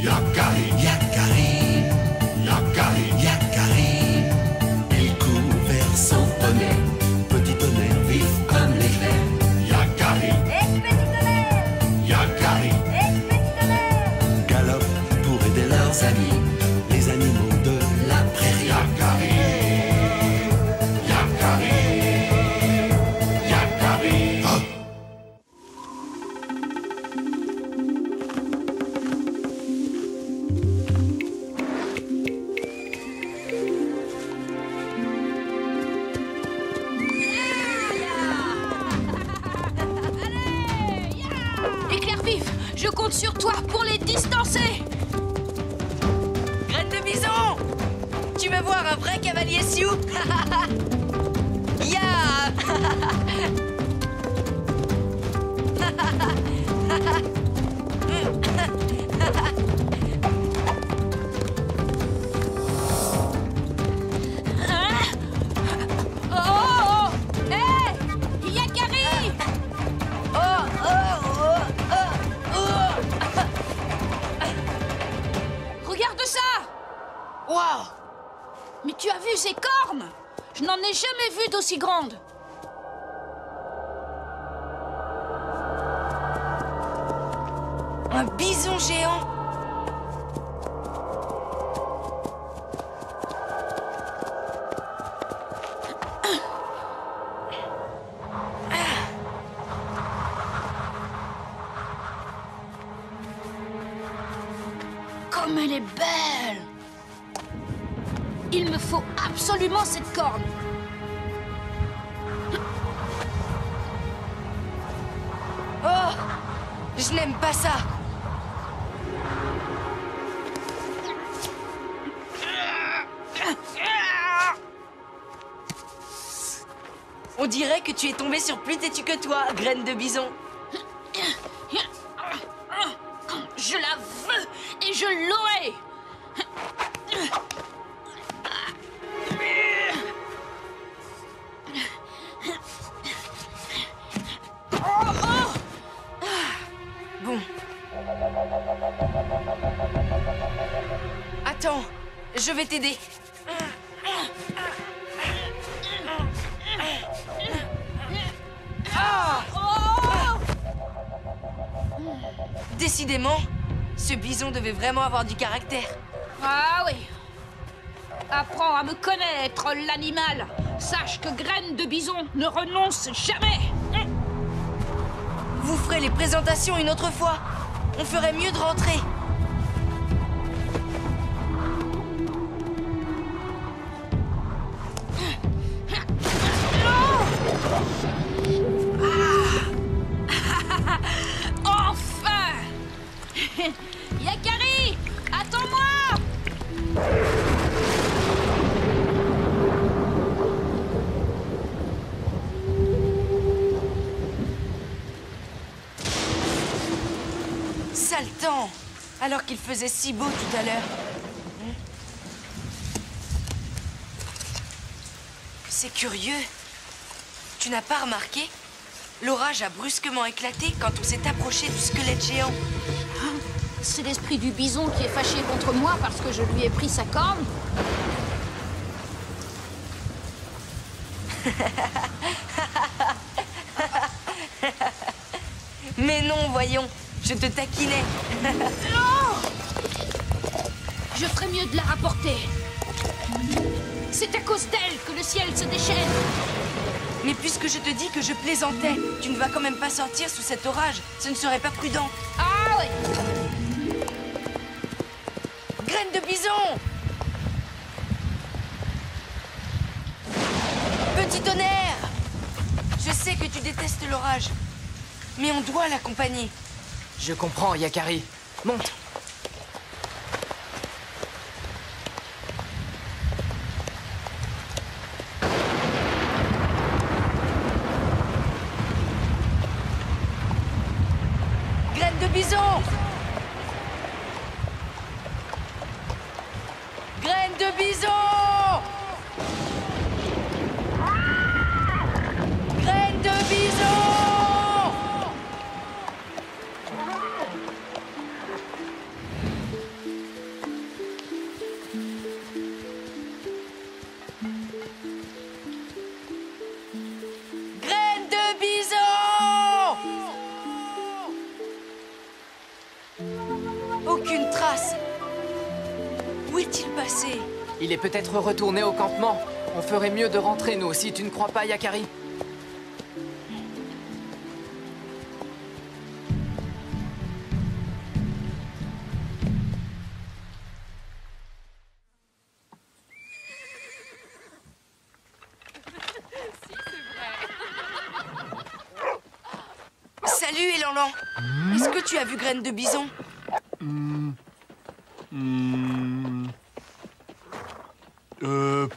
Yakari, Yakari, Yakari, Yakari. Il court vers son poney, petit tonnerre vif comme l'éclair. Yakari, Petit tonnerre, Yakari, petit tonnerre. galope pour aider leurs amis, les animaux de la prairie. Yakari, Yakari, Yakari. Oh. Éclair vif, je compte sur toi pour les distancer. Graine de bison! Tu veux voir un vrai cavalier Sioux? Ya! Oh, oh, oh. Hé, Yakari. Oh, oh, oh, oh, oh! Regarde ça. Waouh! Mais tu as vu ces cornes? Je n'en ai jamais vu d'aussi grandes. Un bison géant! Comme elle est belle. Il me faut absolument cette corne. Oh! Je n'aime pas ça! On dirait que tu es tombé sur plus têtu que toi, graine de bison. Je la veux et je l'aurai. Bon. Attends, je vais t'aider. Décidément, ce bison devait vraiment avoir du caractère. Ah oui. Apprends à me connaître, l'animal. Sache que Graine de Bison ne renonce jamais. Vous ferez les présentations une autre fois. On ferait mieux de rentrer. Enfin. Yakari, attends-moi. Sale temps, alors qu'il faisait si beau tout à l'heure. C'est curieux. Tu n'as pas remarqué? L'orage a brusquement éclaté quand on s'est approché du squelette géant. C'est l'esprit du bison qui est fâché contre moi parce que je lui ai pris sa corne. Mais non, voyons, je te taquinais. Non! Je ferais mieux de la rapporter. C'est à cause d'elle que le ciel se déchaîne. Mais puisque je te dis que je plaisantais, tu ne vas quand même pas sortir sous cet orage. Ce ne serait pas prudent. Ah oui. Graine de bison! Petit tonnerre! Je sais que tu détestes l'orage, mais on doit l'accompagner. Je comprends, Yakari. Monte. Graine de bison! Graine de bison! Graine de bison! Il est peut-être retourné au campement. On ferait mieux de rentrer, nous aussi, tu ne crois pas, Yakari? Salut, Élanlan. Est-ce que tu as vu Graine de Bison?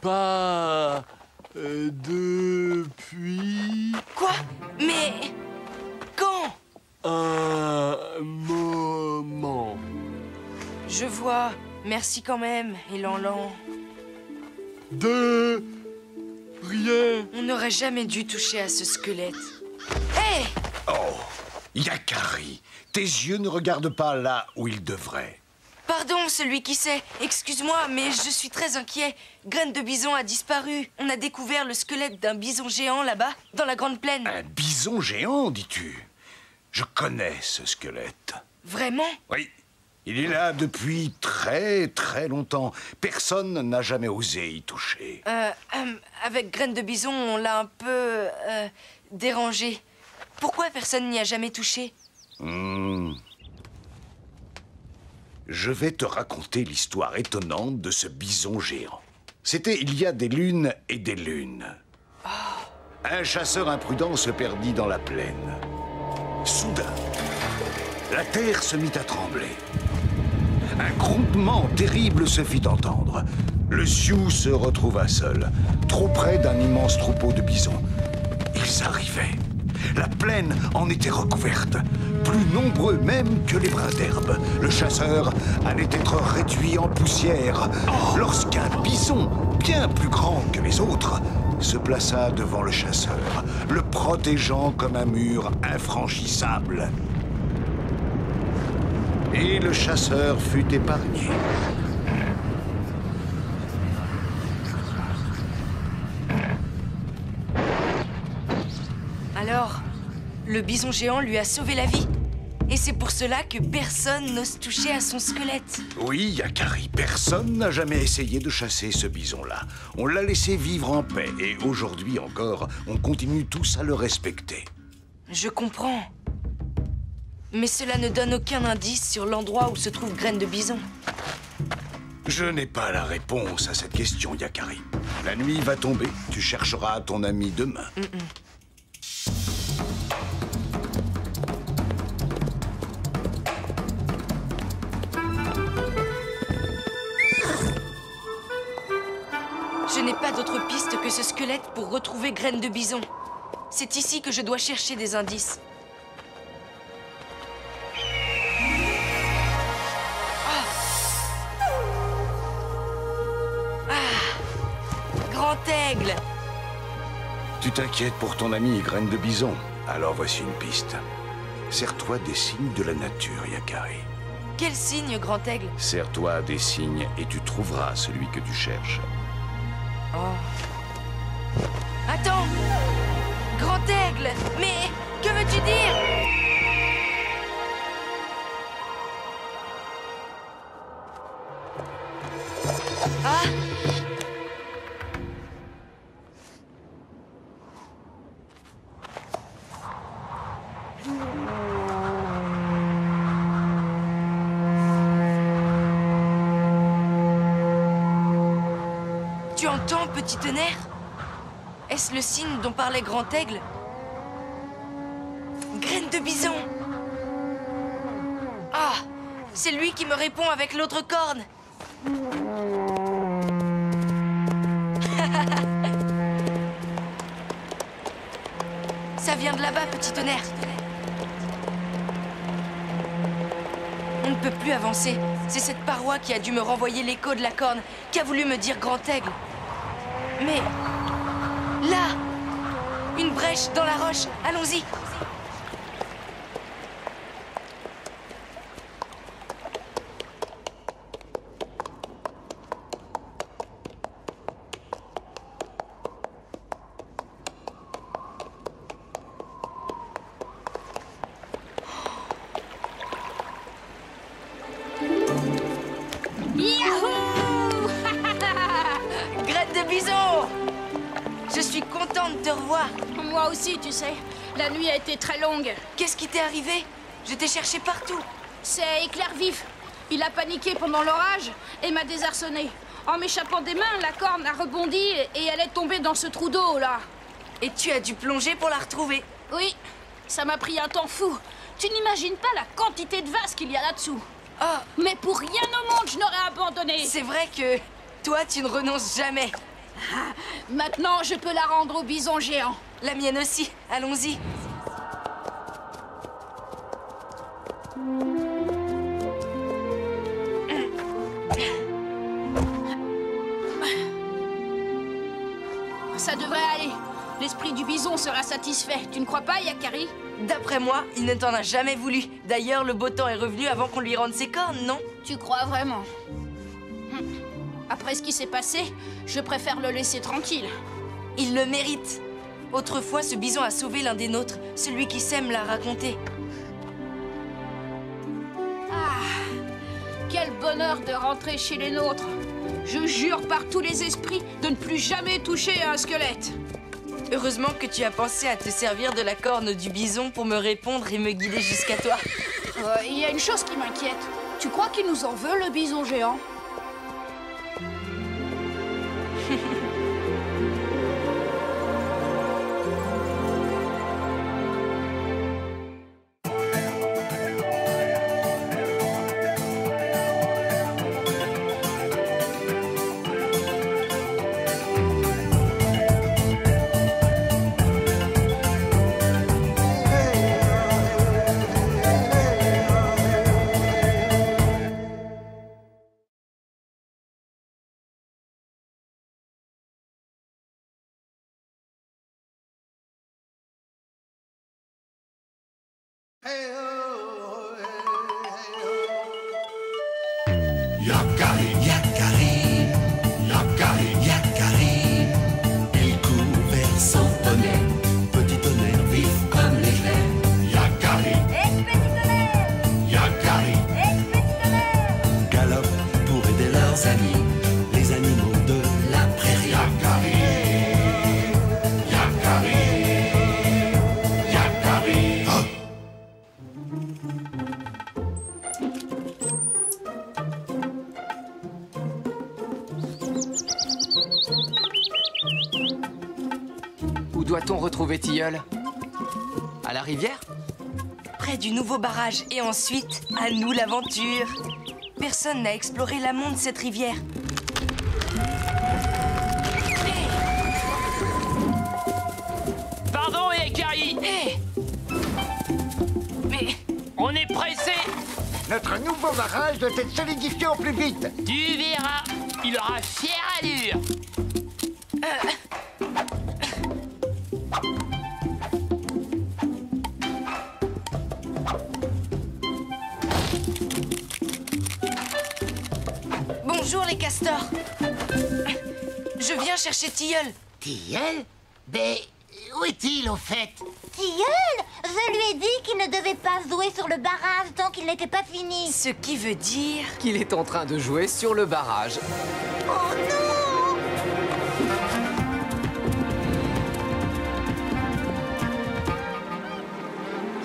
Pas... depuis... Quoi? Mais... quand? un moment. Je vois. Merci quand même, Élanlan. De... rien. On n'aurait jamais dû toucher à ce squelette. Hé! Oh, Yakari, tes yeux ne regardent pas là où ils devraient. Pardon, celui qui sait. Excuse-moi, mais je suis très inquiet. Graine de Bison a disparu. On a découvert le squelette d'un bison géant là-bas, dans la Grande Plaine. Un bison géant, dis-tu? Je connais ce squelette. Vraiment? Oui, il est là depuis très très longtemps. Personne n'a jamais osé y toucher. Avec Graine de Bison, on l'a un peu... dérangé. Pourquoi personne n'y a jamais touché? Je vais te raconter l'histoire étonnante de ce bison géant. C'était il y a des lunes et des lunes. Un chasseur imprudent se perdit dans la plaine. Soudain, la terre se mit à trembler. Un grondement terrible se fit entendre. Le Sioux se retrouva seul, trop près d'un immense troupeau de bisons. Ils arrivaient. La plaine en était recouverte, plus nombreux même que les brins d'herbe. Le chasseur allait être réduit en poussière lorsqu'un bison, bien plus grand que les autres, se plaça devant le chasseur, le protégeant comme un mur infranchissable. Et le chasseur fut épargné. Alors, le bison géant lui a sauvé la vie. Et c'est pour cela que personne n'ose toucher à son squelette. Oui, Yakari, personne n'a jamais essayé de chasser ce bison-là. On l'a laissé vivre en paix, et aujourd'hui encore, on continue tous à le respecter. Je comprends. Mais cela ne donne aucun indice sur l'endroit où se trouve Graine de Bison. Je n'ai pas la réponse à cette question, Yakari. La nuit va tomber, tu chercheras ton ami demain. Je n'ai pas d'autre piste que ce squelette pour retrouver Graine de Bison. C'est ici que je dois chercher des indices. Grand aigle! Tu t'inquiètes pour ton ami Graine de Bison. Alors voici une piste. Sers-toi des signes de la nature, Yakari. Quel signe, Grand aigle? Sers-toi des signes et tu trouveras celui que tu cherches. Oh. Attends! Grand aigle! Mais que veux-tu dire? Ah! Tu entends, petit tonnerre? Est-ce le signe dont parlait Grand aigle? Graine de Bison! Ah! C'est lui qui me répond avec l'autre corne! Ça vient de là-bas, petit tonnerre. On ne peut plus avancer. C'est cette paroi qui a dû me renvoyer l'écho de la corne, qui a voulu me dire Grand aigle. Mais... là! Une brèche dans la roche. Allons-y. Yahoo! te revoir. Moi aussi, tu sais. La nuit a été très longue. Qu'est-ce qui t'est arrivé? Je t'ai cherché partout. C'est Éclair Vif. Il a paniqué pendant l'orage et m'a désarçonné. En m'échappant des mains, la corne a rebondi et elle est tombée dans ce trou d'eau, là. Et tu as dû plonger pour la retrouver. Oui, ça m'a pris un temps fou. Tu n'imagines pas la quantité de vases qu'il y a là-dessous. Oh, Mais pour rien au monde, je n'aurais abandonné. c'est vrai que toi, tu ne renonces jamais. Maintenant, je peux la rendre au bison géant. La mienne aussi. Allons-y. Ça devrait aller. L'esprit du bison sera satisfait. Tu ne crois pas, Yakari? D'après moi, il ne t'en a jamais voulu. D'ailleurs, le beau temps est revenu avant qu'on lui rende ses cornes, non? Tu crois vraiment? Après ce qui s'est passé, je préfère le laisser tranquille. Il le mérite. Autrefois, ce bison a sauvé l'un des nôtres. Celui qui sait me l'a raconté. Quel bonheur de rentrer chez les nôtres. Je jure par tous les esprits de ne plus jamais toucher à un squelette. Heureusement que tu as pensé à te servir de la corne du bison pour me répondre et me guider jusqu'à toi. Il y a une chose qui m'inquiète. Tu crois qu'il nous en veut, le bison géant? Yakari, Yakari, Yakari, Yakari. Il court vers son tonnerre, petit tonnerre vif comme l'éclair. Yakari, Yakari, galope pour aider leurs amis, les animaux de la prairie. Yakari, Yakari, Yakari. Oh. Où doit-on retrouver Tilleul? À la rivière? Près du nouveau barrage. Et ensuite, à nous l'aventure. Personne n'a exploré l'amont de cette rivière. Pardon, Yakari, Hé! Mais... on est pressé. Notre nouveau barrage doit être solidifié au plus vite. Tu verras, il aura fière allure. Bonjour les castors. Je viens chercher Tilleul. Tilleul? Mais où est-il au fait? Tilleul, je lui ai dit qu'il ne devait pas jouer sur le barrage tant qu'il n'était pas fini. Ce qui veut dire... Qu'il est en train de jouer sur le barrage. Oh non!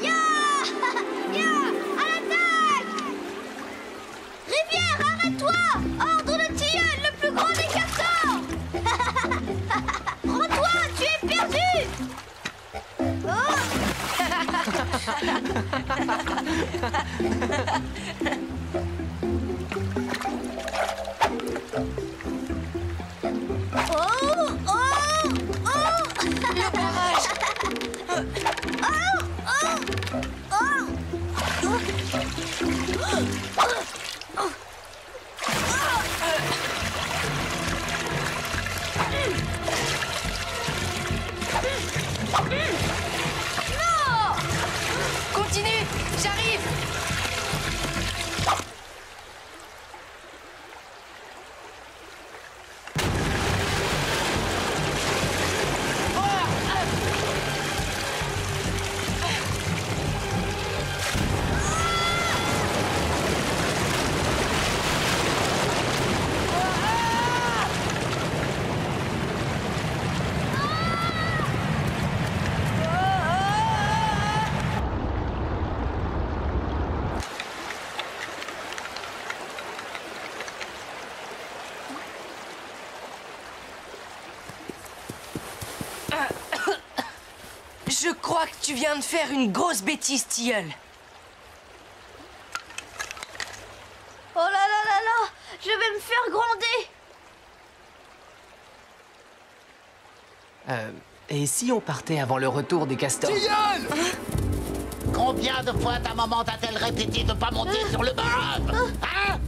Ya! Ya! À l'attaque! Rivière, arrête-toi! Ordre de Tilleul, le plus grand des castors! Rends-toi, tu es perdu! Oh! Oh! Oh! Le barrage! Non! Continue! J'arrive! Tu viens de faire une grosse bêtise, Tilleul. Oh là là là là, je vais me faire gronder. Et si on partait avant le retour des castors? Combien de fois ta maman t'a-t-elle répété de pas monter sur le barrage? Hein?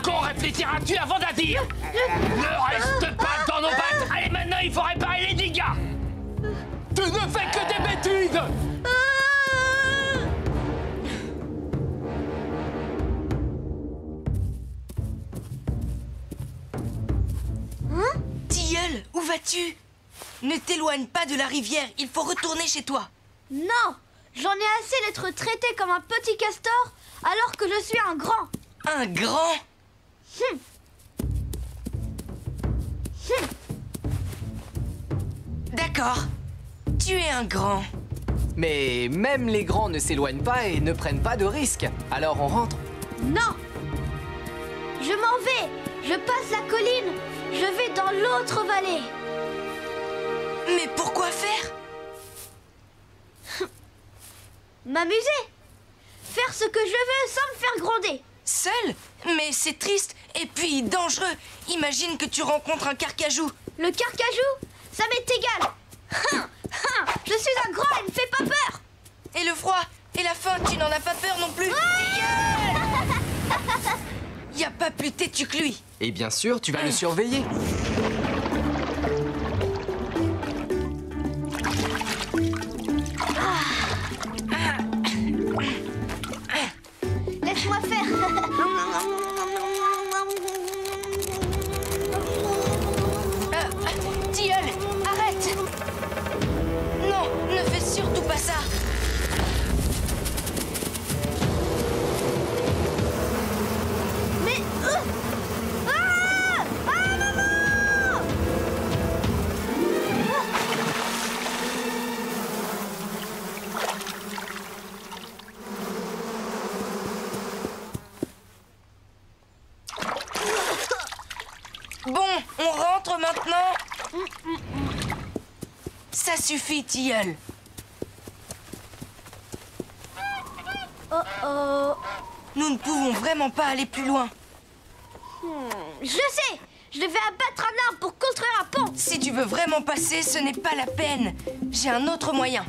Qu'on réfléchira-tu avant d'agir? Ne reste pas dans nos pattes. Allez, maintenant, il faut réparer les dégâts. Tu ne fais que des bêtises. Tilleul, où vas-tu? Ne t'éloigne pas de la rivière, il faut retourner chez toi. Non, j'en ai assez d'être traité comme un petit castor alors que je suis un grand. Un grand? D'accord, tu es un grand. Mais même les grands ne s'éloignent pas et ne prennent pas de risques. Alors on rentre. Non, je m'en vais, je passe la colline, je vais dans l'autre vallée. Mais pourquoi faire? M'amuser, faire ce que je veux sans me faire gronder. Seul? Mais c'est triste et puis dangereux. Imagine que tu rencontres un carcajou. Le carcajou, ça m'est égal. Je suis un grand, il me fait pas peur. Et le froid? Et la faim, tu n'en as pas peur non plus? Y a pas plus têtu que lui. Et bien sûr, tu vas le surveiller. Laisse-moi faire. Tilleul, arrête! Non, ne fais surtout pas ça! Mais... maman! Bon, on rentre maintenant? Ça suffit, Tilleul. Oh. Nous ne pouvons vraiment pas aller plus loin. Je sais, je devais abattre un arbre pour construire un pont. Si tu veux vraiment passer, ce n'est pas la peine. J'ai un autre moyen.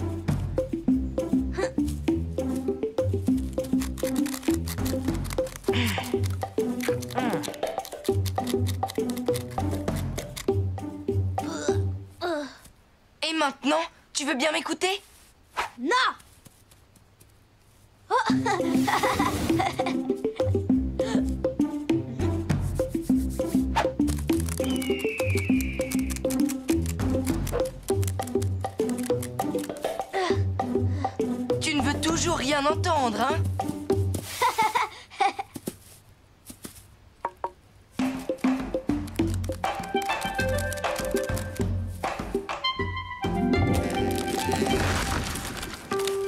Et maintenant, tu veux bien m'écouter? Non. Tu ne veux toujours rien entendre, hein?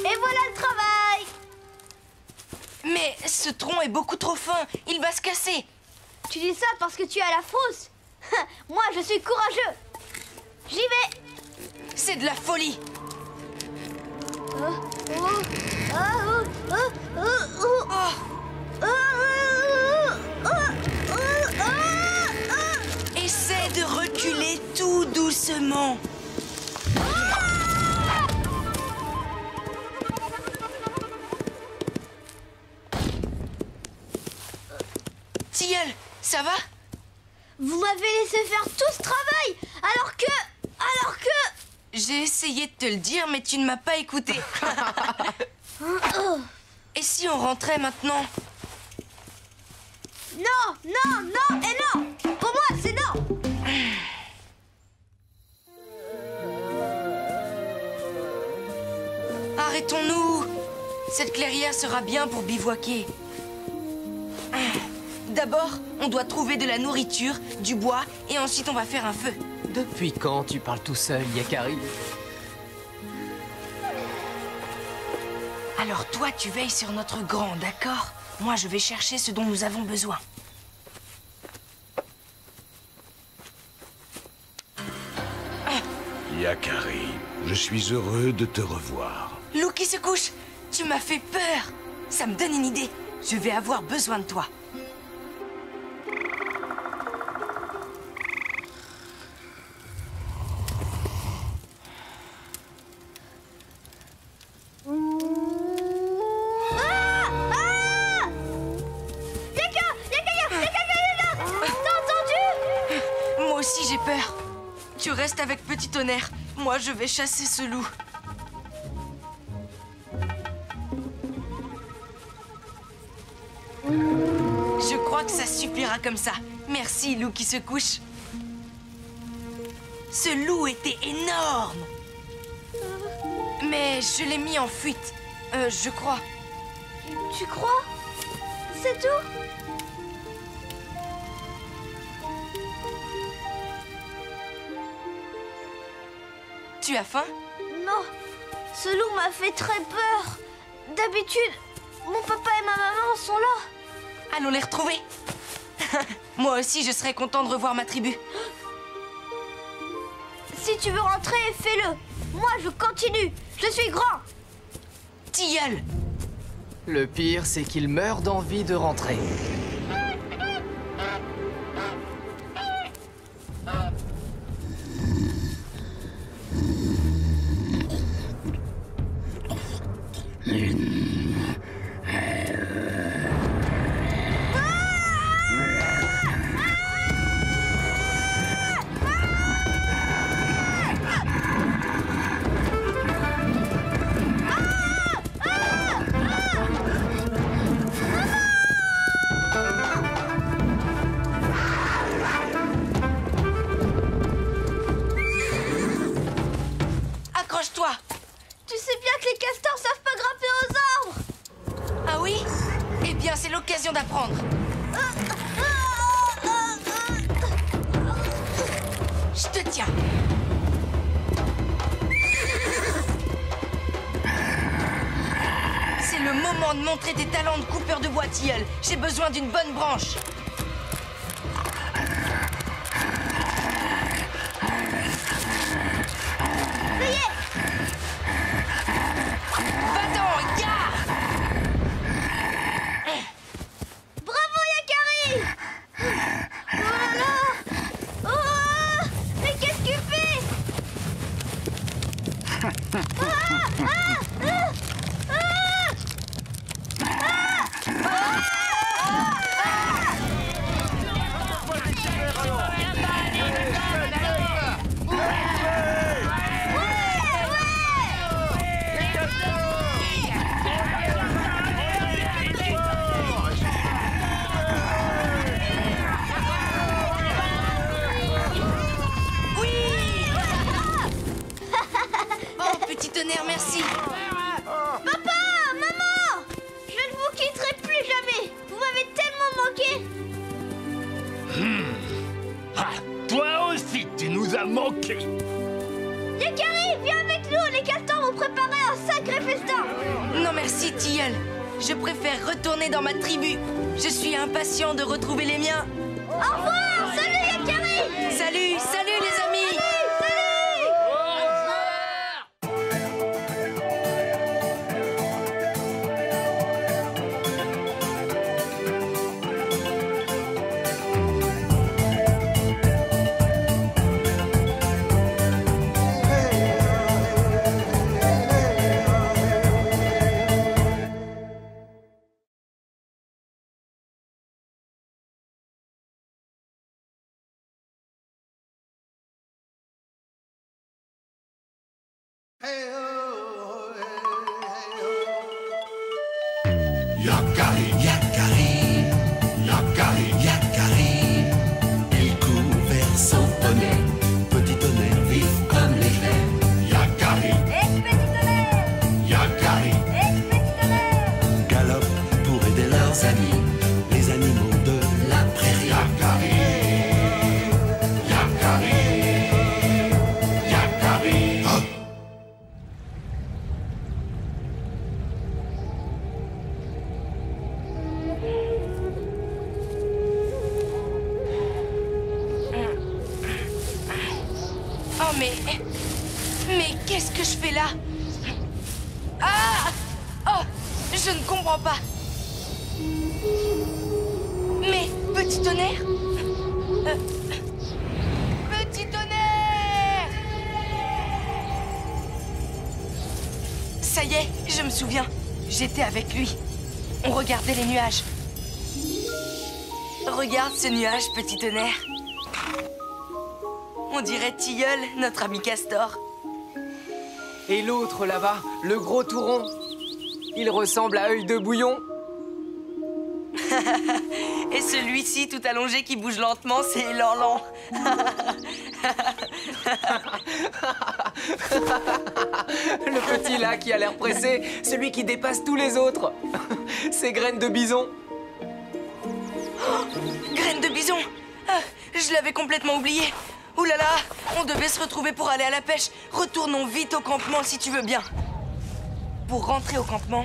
Et voilà le travail. Mais ce tronc est beaucoup trop fin, il va se casser. Tu dis ça parce que tu as la frousse. Moi, je suis courageux. J'y vais. C'est de la folie. Essaie de reculer tout doucement. Tilleul, ça va? Vous m'avez laissé faire tout ce travail alors que... J'ai essayé de te le dire, mais tu ne m'as pas écouté. Et si on rentrait maintenant? Non, non, non et non. Pour moi, c'est non. Arrêtons-nous. Cette clairière sera bien pour bivouaquer. D'abord, on doit trouver de la nourriture, du bois, et ensuite on va faire un feu. Depuis quand tu parles tout seul, Yakari? Alors toi, tu veilles sur notre grand, d'accord? Moi, je vais chercher ce dont nous avons besoin. Yakari, je suis heureux de te revoir. Loup qui se couche, tu m'as fait peur. Ça me donne une idée. Je vais avoir besoin de toi. Moi aussi j'ai peur. Tu restes avec Petit Tonnerre. Moi je vais chasser ce loup. Je crois que ça suffira comme ça. Merci, loup qui se couche. Ce loup était énorme. Mais je l'ai mis en fuite. Je crois. Tu crois? C'est tout? Tu as faim? Non, ce loup m'a fait très peur. D'habitude, mon papa et ma maman sont là. Allons les retrouver. Moi aussi, je serais content de revoir ma tribu. Si tu veux rentrer, fais-le. Moi, je continue. Je suis grand. Tilleul. Le pire, c'est qu'il meurt d'envie de rentrer. Accroche-toi. Tu sais bien que les castors savent pas grimper aux arbres. Ah oui? Eh bien, c'est l'occasion d'apprendre. Je te tiens. C'est le moment de montrer tes talents de coupeur de bois, Tilleul. J'ai besoin d'une bonne branche. Ça y est. Va-t'en, gare! Bravo, Yakari. Oh là là. Oh, mais qu'est-ce que tu fais? Oh, Petit Tonnerre, merci. Papa, maman, je ne vous quitterai plus jamais. Vous m'avez tellement manqué. Ah, toi aussi, tu nous as manqué. Yakari, viens avec nous. Les castors vont préparer un sacré festin. Non, merci, Tilleul. Je préfère retourner dans ma tribu. Je suis impatient de retrouver les miens. Au revoir. Salut, Yakari. Salut, salut les amis. Yakari, Yakari, Yakari, Yakari. Il court vers son poney. Petit Tonnerre vif comme l'éclair. Yakari, Yakari. Galope pour aider leurs amis, les animaux de la prairie. Yakari, Yakari, Yakari. Oh. Mais qu'est-ce que je fais là? Ah! Oh! Je ne comprends pas. Mais, petit tonnerre? Petit tonnerre! Ça y est, je me souviens. J'étais avec lui. On regardait les nuages. Regarde ce nuage, petit tonnerre. On dirait Tilleul, notre ami Castor. Et l'autre là-bas, le gros touron, il ressemble à Œil de Bouillon. Et celui-ci, tout allongé, qui bouge lentement, c'est Lanlan. Le petit là qui a l'air pressé, celui qui dépasse tous les autres. C'est Graine de Bison. Oh, Graine de Bison! Ah, je l'avais complètement oublié. Ouh là là, on devait se retrouver pour aller à la pêche. Retournons vite au campement si tu veux bien. Pour rentrer au campement,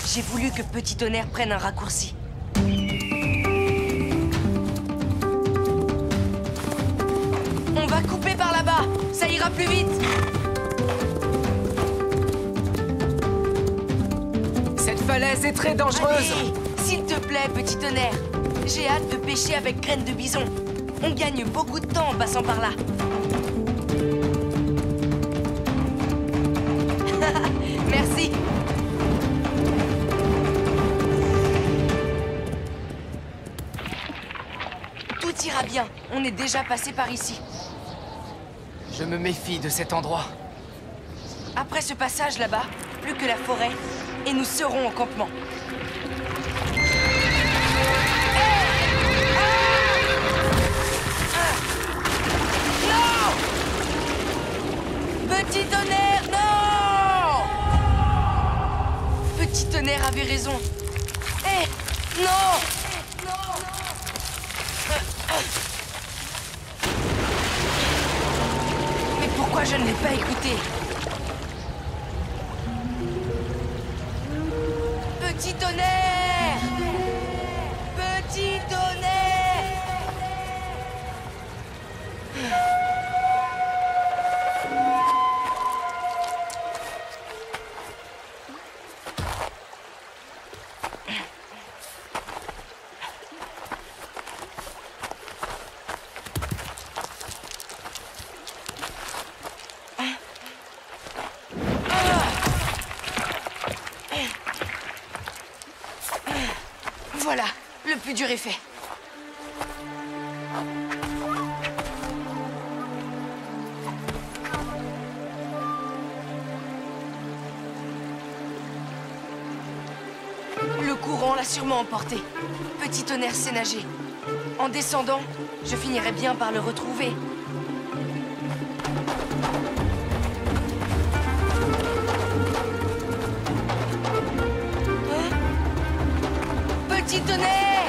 j'ai voulu que Petit Tonnerre prenne un raccourci. On va couper par là-bas, ça ira plus vite. Cette falaise est très dangereuse. Allez, s'il te plaît, Petit Tonnerre. J'ai hâte de pêcher avec Graine de Bison. On gagne beaucoup de temps en passant par là. Merci. Tout ira bien. On est déjà passé par ici. Je me méfie de cet endroit. Après ce passage là-bas, plus que la forêt, et nous serons au campement. Petit Tonnerre, non! Petit Tonnerre avait raison. Hé, non! Mais pourquoi je ne l'ai pas écouté? Petit Tonnerre! Petit Tonnerre! Voilà, le plus dur est fait. Le courant l'a sûrement emporté. Petit Tonnerre sait nager. En descendant, je finirai bien par le retrouver. Petit Tonnerre!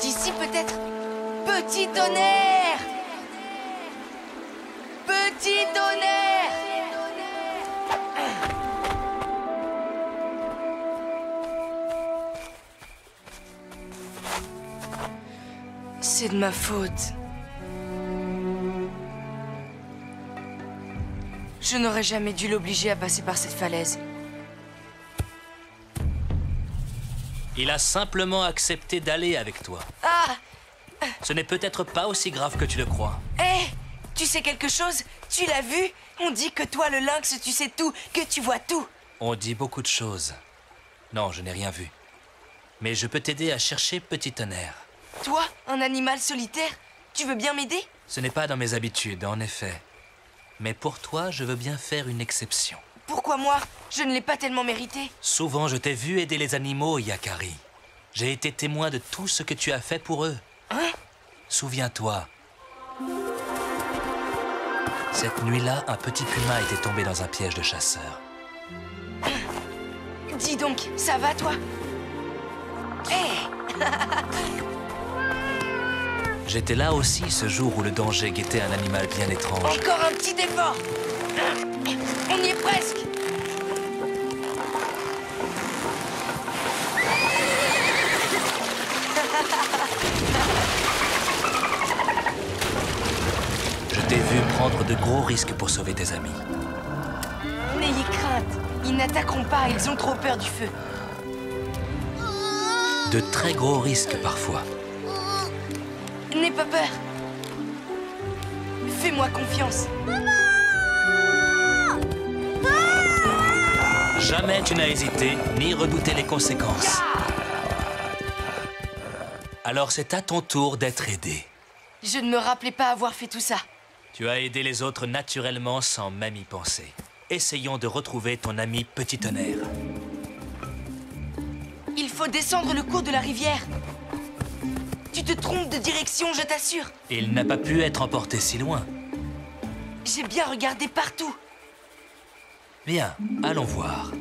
D'ici peut-être. Petit Tonnerre! Petit Tonnerre! C'est de ma faute. Je n'aurais jamais dû l'obliger à passer par cette falaise. Il a simplement accepté d'aller avec toi. Ah! Ce n'est peut-être pas aussi grave que tu le crois. Hé! Tu sais quelque chose? Tu l'as vu? On dit que toi, le lynx, tu sais tout, que tu vois tout. On dit beaucoup de choses. Non, je n'ai rien vu. Mais je peux t'aider à chercher Petit Tonnerre. Toi, un animal solitaire? Tu veux bien m'aider? Ce n'est pas dans mes habitudes, en effet. Mais pour toi, je veux bien faire une exception. Pourquoi moi? Je ne l'ai pas tellement mérité. Souvent, je t'ai vu aider les animaux, Yakari. J'ai été témoin de tout ce que tu as fait pour eux. Hein? Souviens-toi. Cette nuit-là, un petit puma était tombé dans un piège de chasseurs. Dis donc, ça va toi? Hé! J'étais là aussi ce jour où le danger guettait un animal bien étrange. Encore un petit effort! On y est presque! Je t'ai vu prendre de gros risques pour sauver tes amis. N'ayez crainte, ils n'attaqueront pas, ils ont trop peur du feu. De très gros risques parfois. N'aie pas peur. Fais-moi confiance. Jamais tu n'as hésité, ni redouté les conséquences. Alors c'est à ton tour d'être aidé. Je ne me rappelais pas avoir fait tout ça. Tu as aidé les autres naturellement sans même y penser. Essayons de retrouver ton ami Petit Tonnerre. Il faut descendre le cours de la rivière. Tu te trompes de direction, je t'assure. Il n'a pas pu être emporté si loin. J'ai bien regardé partout. Bien, allons voir.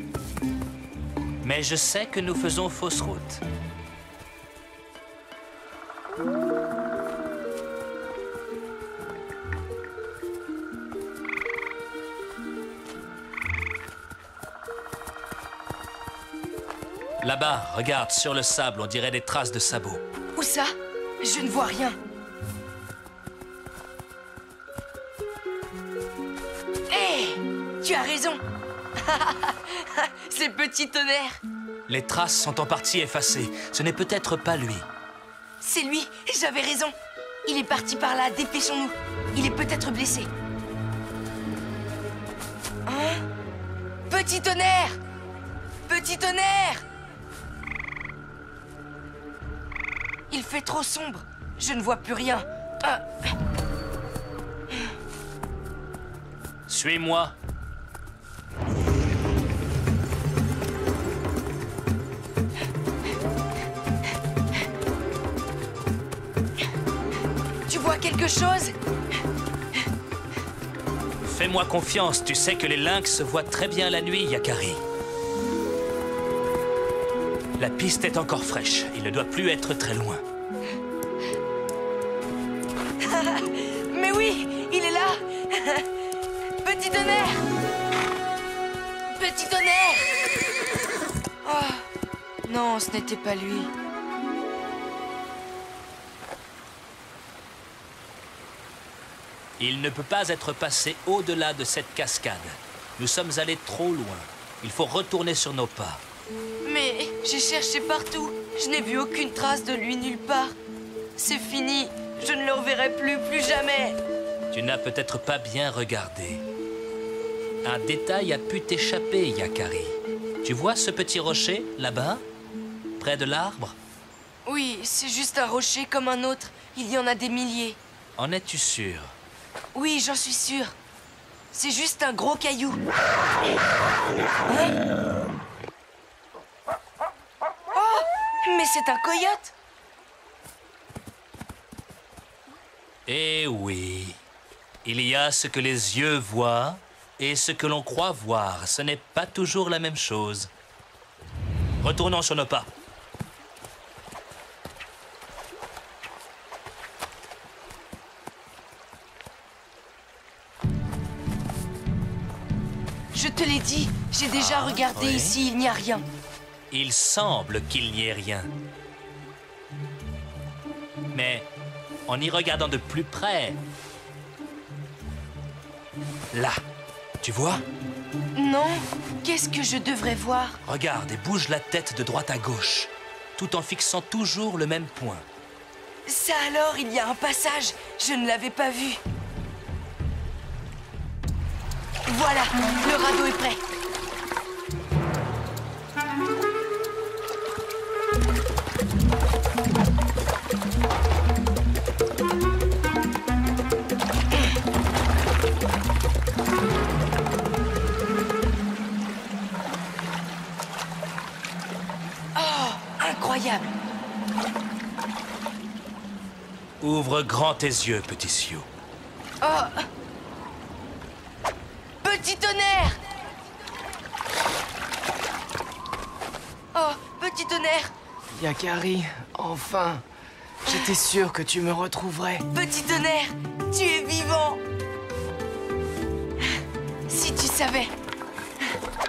Mais je sais que nous faisons fausse route. Là-bas, regarde, sur le sable, on dirait des traces de sabots. Où ça? Je ne vois rien. Hé! Tu as raison. C'est Petit Tonnerre. Les traces sont en partie effacées. Ce n'est peut-être pas lui. C'est lui, j'avais raison. Il est parti par là, dépêchons-nous. Il est peut-être blessé. Hein? Petit Tonnerre! Petit Tonnerre! Il fait trop sombre. Je ne vois plus rien. Suis-moi. Tu vois quelque chose? Fais-moi confiance, tu sais que les lynx voient très bien la nuit, Yakari. La piste est encore fraîche, il ne doit plus être très loin. Mais oui, il est là. Petit Tonnerre! Petit Tonnerre! Oh, non, ce n'était pas lui. Il ne peut pas être passé au-delà de cette cascade. Nous sommes allés trop loin. Il faut retourner sur nos pas. Mais j'ai cherché partout. Je n'ai vu aucune trace de lui nulle part. C'est fini. Je ne le reverrai plus jamais. Tu n'as peut-être pas bien regardé. Un détail a pu t'échapper, Yakari. Tu vois ce petit rocher, là-bas, près de l'arbre? Oui, c'est juste un rocher comme un autre. Il y en a des milliers. En es-tu sûr? Oui, j'en suis sûr. C'est juste un gros caillou. Hein? Oh, mais c'est un coyote! Eh oui. Il y a ce que les yeux voient et ce que l'on croit voir. Ce n'est pas toujours la même chose. Retournons sur nos pas. Je te l'ai dit, j'ai déjà regardé oui. ici, il n'y a rien. Il semble qu'il n'y ait rien. Mais en y regardant de plus près... Là, tu vois? Non, qu'est-ce que je devrais voir? Regarde et bouge la tête de droite à gauche, tout en fixant toujours le même point. Ça alors, il y a un passage, je ne l'avais pas vu. Voilà, le radeau est prêt. Oh, incroyable. Ouvre grand tes yeux, petit Sioux. Oh! Petit Tonnerre! petit tonnerre. Yakari, enfin. J'étais sûr que tu me retrouverais. Petit tonnerre, tu es vivant. Si tu savais,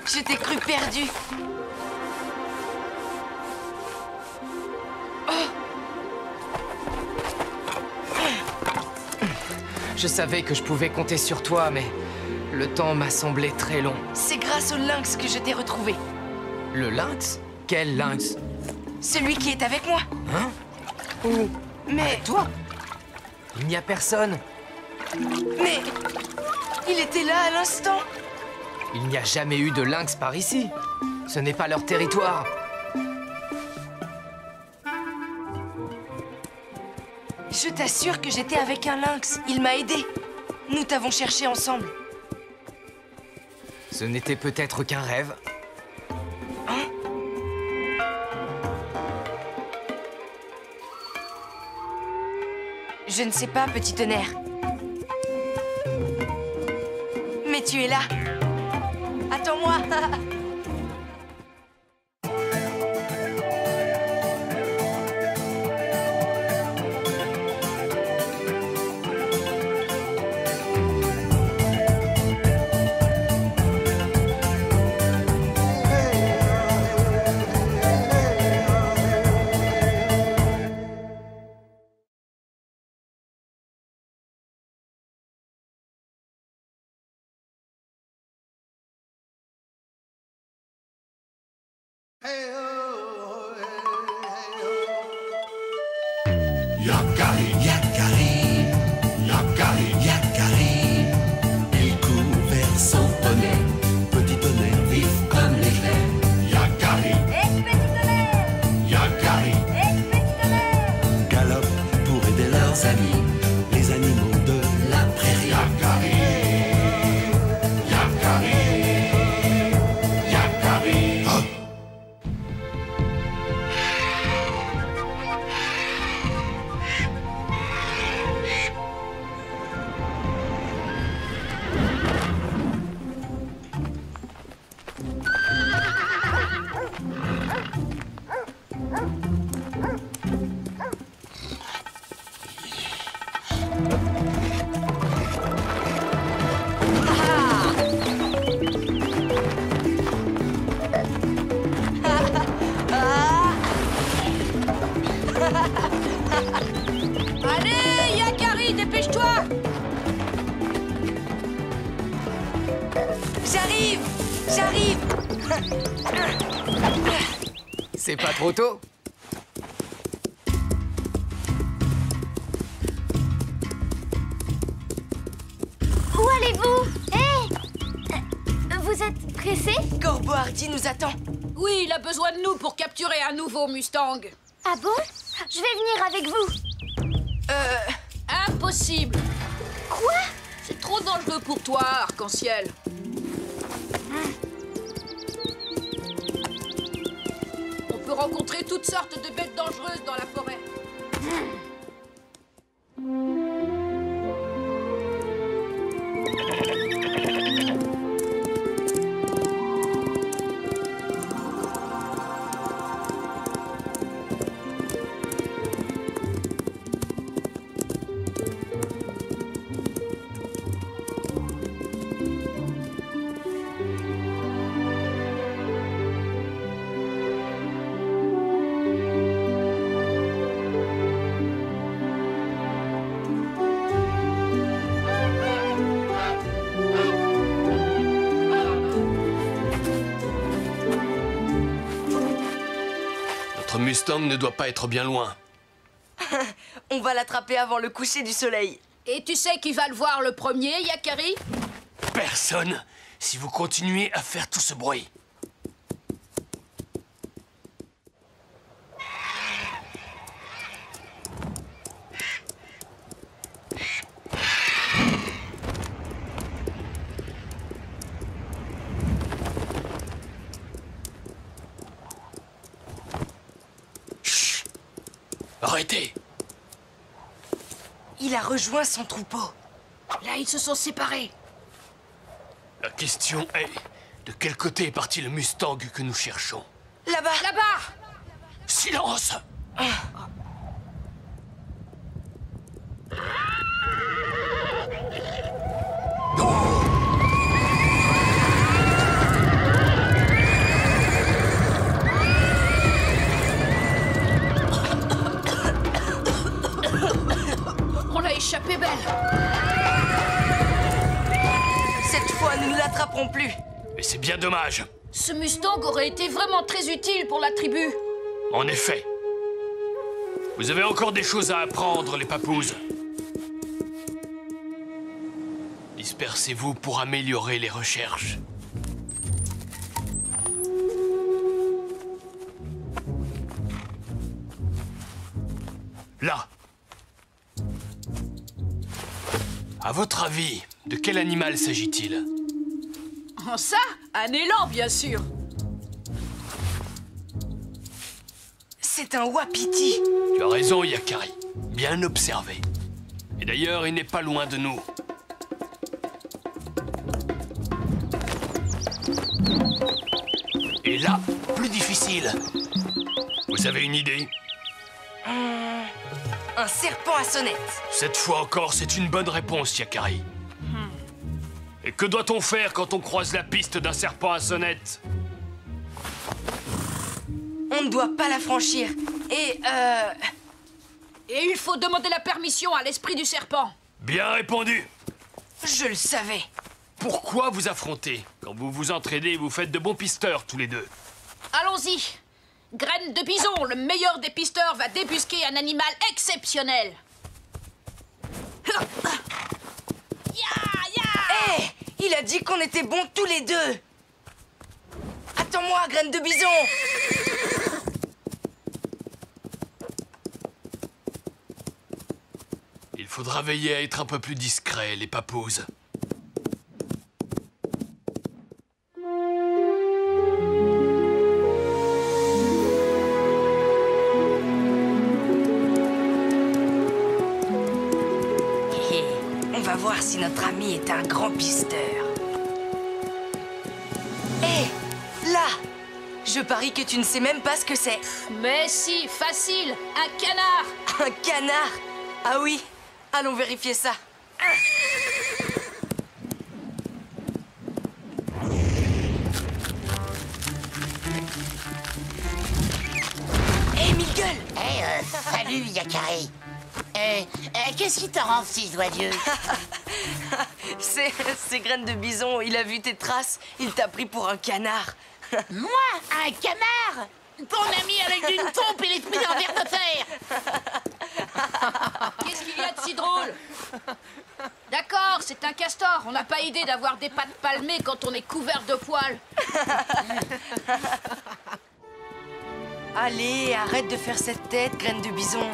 je t'ai cru perdu. Je savais que je pouvais compter sur toi, mais le temps m'a semblé très long. C'est grâce au lynx que je t'ai retrouvé. Le lynx? Quel lynx? Celui qui est avec moi. Hein? Où? Mais... Avec toi? Il n'y a personne. Mais... il était là à l'instant. Il n'y a jamais eu de lynx par ici. Ce n'est pas leur territoire. Je t'assure que j'étais avec un lynx. Il m'a aidé. Nous t'avons cherché ensemble. Ce n'était peut-être qu'un rêve. Hein? Je ne sais pas, petit tonnerre. Mais tu es là. Attends-moi. Yakari, Yakari, Yakari, Yakari. Il court vers son poney. Petit tonnerre vif comme l'éclair. Yakari, Petit tonnerre! Yakari. Petit tonnerre! Galope pour aider leurs amis, les animaux de la prairie. Yakari, Yakari, Yakari. Oh. Allez, Yakari, dépêche-toi! J'arrive! J'arrive! C'est pas trop tôt? Où allez-vous? Hé! Vous êtes pressé? Corbeau Hardy nous attend. Oui, il a besoin de nous pour capturer un nouveau Mustang. Ah bon? Je vais venir avec vous. Impossible. Quoi? C'est trop dangereux pour toi, Arc-en-Ciel. On peut rencontrer toutes sortes de bêtes dangereuses dans la forêt. Notre Mustang ne doit pas être bien loin. On va l'attraper avant le coucher du soleil. Et tu sais qui va le voir le premier, Yakari? Personne, si vous continuez à faire tout ce bruit. Chut! Arrêtez! Il a rejoint son troupeau. Là, ils se sont séparés. La question est, de quel côté est parti le Mustang que nous cherchons? Là-bas. Là-bas! Silence! On a échappé belle. Cette fois, nous ne l'attraperons plus. Mais c'est bien dommage. Ce Mustang aurait été vraiment très utile pour la tribu. En effet. Vous avez encore des choses à apprendre, les papouses. Dispersez-vous pour améliorer les recherches. Là. À votre avis, de quel animal s'agit-il? Ça, un élan, bien sûr. C'est un wapiti. Tu as raison, Yakari. Bien observé. Et d'ailleurs, il n'est pas loin de nous. Et là, plus difficile. Vous avez une idée? Un serpent à sonnette. Cette fois encore, c'est une bonne réponse, Yakari. Et que doit-on faire quand on croise la piste d'un serpent à sonnette? On ne doit pas la franchir. Et il faut demander la permission à l'esprit du serpent. Bien répondu. Je le savais. Pourquoi vous affronter? Quand vous vous entraînez, vous faites de bons pisteurs, tous les deux. Allons-y. Graine de bison, le meilleur des pisteurs, va débusquer un animal exceptionnel. Hé, il a dit qu'on était bons tous les deux. Attends-moi, graine de bison. Il faudra veiller à être un peu plus discret, les papouses. On va voir si notre ami est un grand pisteur. Hé, là! Je parie que tu ne sais même pas ce que c'est. Mais si, facile, un canard. Un canard? Ah oui, allons vérifier ça. Hé, Miguel! Salut, Yakari. Qu'est-ce qui te rend si joyeux? C'est graine de bison, il a vu tes traces, il t'a pris pour un canard. Moi, un canard? Ton ami avec une pompe et l'esprit d'un ver de fer. Qu'est-ce qu'il y a de si drôle? D'accord, c'est un castor. On n'a pas idée d'avoir des pattes palmées quand on est couvert de poils. Allez, arrête de faire cette tête, graine de bison.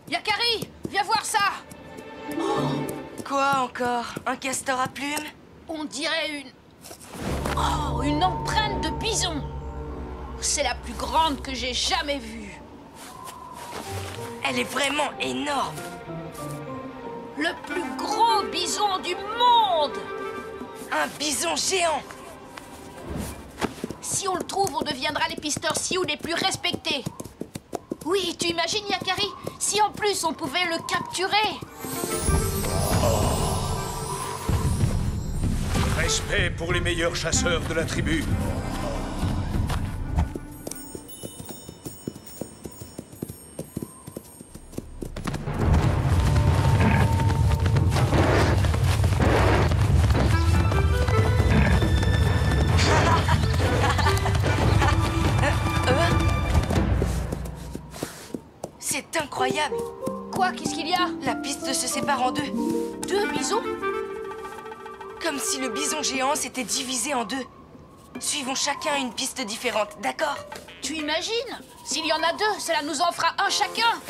Yakari, viens voir ça. Quoi encore? Un castor à plumes? On dirait une empreinte de bison. C'est la plus grande que j'ai jamais vue. Elle est vraiment énorme. Le plus gros bison du monde. Un bison géant. Si on le trouve, on deviendra les pisteurs sioux les plus respectés. Oui, tu imagines, Yakari? Si en plus on pouvait le capturer. Respect pour les meilleurs chasseurs de la tribu. C'est incroyable. Quoi? Qu'est-ce qu'il y a? La piste se sépare en deux. Deux bisons? Comme si le bison géant s'était divisé en deux. Suivons chacun une piste différente, d'accord? Tu imagines? S'il y en a deux, cela nous en fera un chacun.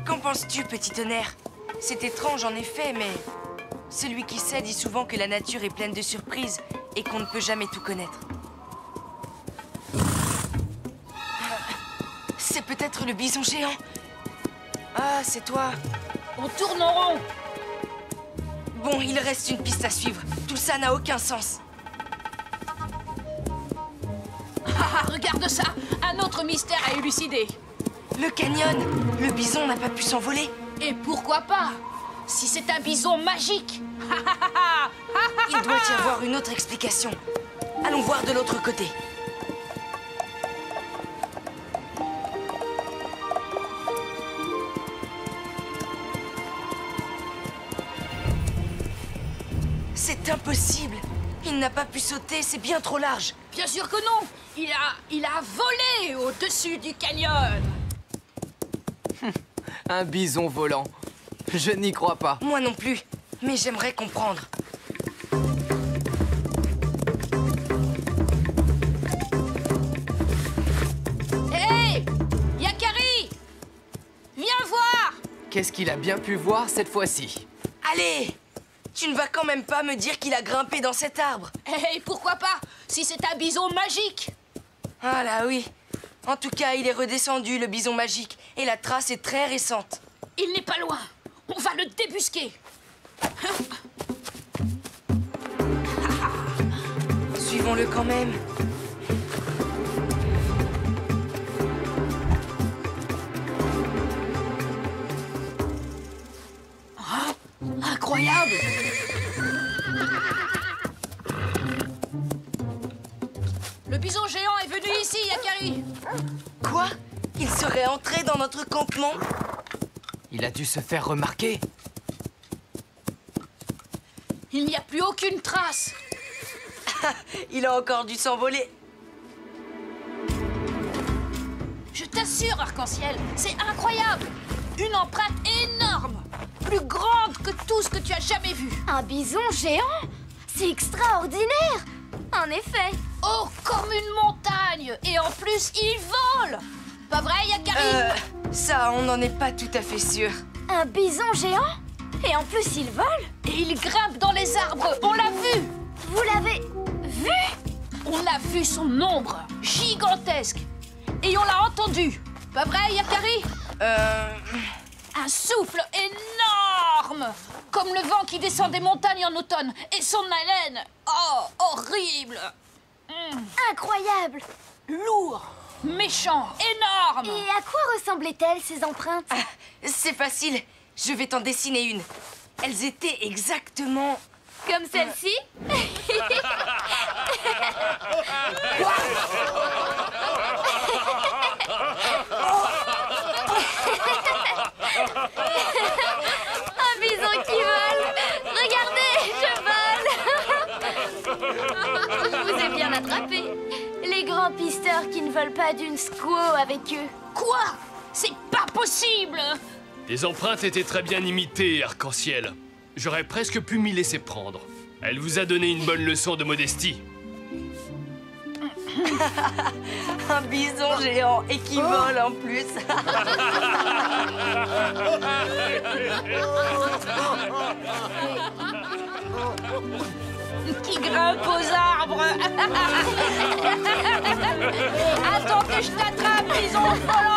Qu'en penses-tu, petit tonnerre? C'est étrange en effet, mais celui qui sait dit souvent que la nature est pleine de surprises et qu'on ne peut jamais tout connaître. C'est peut-être le bison géant. Ah, c'est toi. On tourne en rond. Bon, il reste une piste à suivre. Tout ça n'a aucun sens. Ah, regarde ça! Un autre mystère à élucider. Le canyon! Le bison n'a pas pu s'envoler. Et pourquoi pas? Si c'est un bison magique! Il doit y avoir une autre explication. Allons voir de l'autre côté. C'est impossible! Il n'a pas pu sauter, c'est bien trop large. Bien sûr que non! Il a volé au-dessus du canyon! Un bison volant. Je n'y crois pas. Moi non plus, mais j'aimerais comprendre. Hé! Yakari! Viens voir! Qu'est-ce qu'il a bien pu voir cette fois-ci? Allez! Tu ne vas quand même pas me dire qu'il a grimpé dans cet arbre. Hé, pourquoi pas? Si c'est un bison magique! Ah là oui. En tout cas, il est redescendu, le bison magique. Et la trace est très récente. Il n'est pas loin. On va le débusquer. Suivons-le quand même. Incroyable! Le bison géant est venu ici, Yakari! Quoi? Il serait entré dans notre campement? Il a dû se faire remarquer. Il n'y a plus aucune trace. Il a encore dû s'envoler. Je t'assure, Arc-en-Ciel, c'est incroyable! Une empreinte énorme! Plus grande que tout ce que tu as jamais vu! Un bison géant? C'est extraordinaire! En effet. Oh, comme une montagne! Et en plus, il vole! Pas vrai, Yakari? Ça, on n'en est pas tout à fait sûr. Un bison géant? Et en plus, il vole? Et il grimpe dans les arbres, on l'a vu! Vous l'avez vu? On a vu son ombre, gigantesque. Et on l'a entendu. Pas vrai, Yakari? Un souffle énorme! Comme le vent qui descend des montagnes en automne. Et son haleine, oh, horrible! Incroyable! Lourd, méchant, énorme! Et à quoi ressemblaient-elles, ces empreintes? C'est facile, je vais t'en dessiner une. Elles étaient exactement... Comme celle-ci? Un bison qui vole! Regardez, je vole! Je vous ai bien attrapé. Les grands pisteurs qui ne volent pas d'une squaw avec eux. Quoi? C'est pas possible! Les empreintes étaient très bien imitées, Arc-en-Ciel. J'aurais presque pu m'y laisser prendre. Elle vous a donné une bonne leçon de modestie. Un bison géant et qui vole en plus. Qui grimpe aux arbres. Attends que je t'attrape, bison volant.